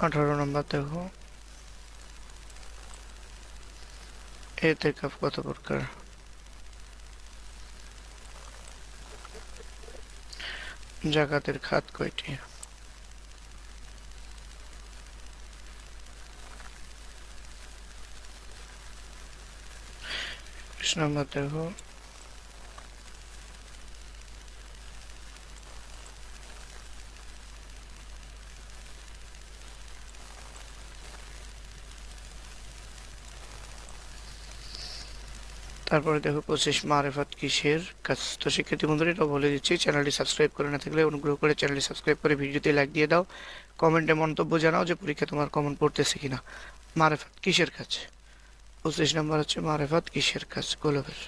18 নম্বর দেখো, এতেকাফ কত প্রকার? জাকাতের খাত কয়টি? 20 নম্বর দেখো, তারপরে দেখো 25 মারিফাত কিসের কাজ? তো শিক্ষার্থী বন্ধুরা এটাও বলে দিচ্ছি, চ্যানেলটি সাবস্ক্রাইব করে না থাকলে অনুগ্রহ করে চ্যানেলটি সাবস্ক্রাইব করে ভিডিওতে লাইক দিয়ে দাও, কমেন্টে মন্তব্য জানাও যে পরীক্ষা তোমার কমন পড়তেছে কিনা। মারিফাত কিসের কাজ? 25 নম্বর হচ্ছে মারিফাত কিসের কাজ, গোলকের।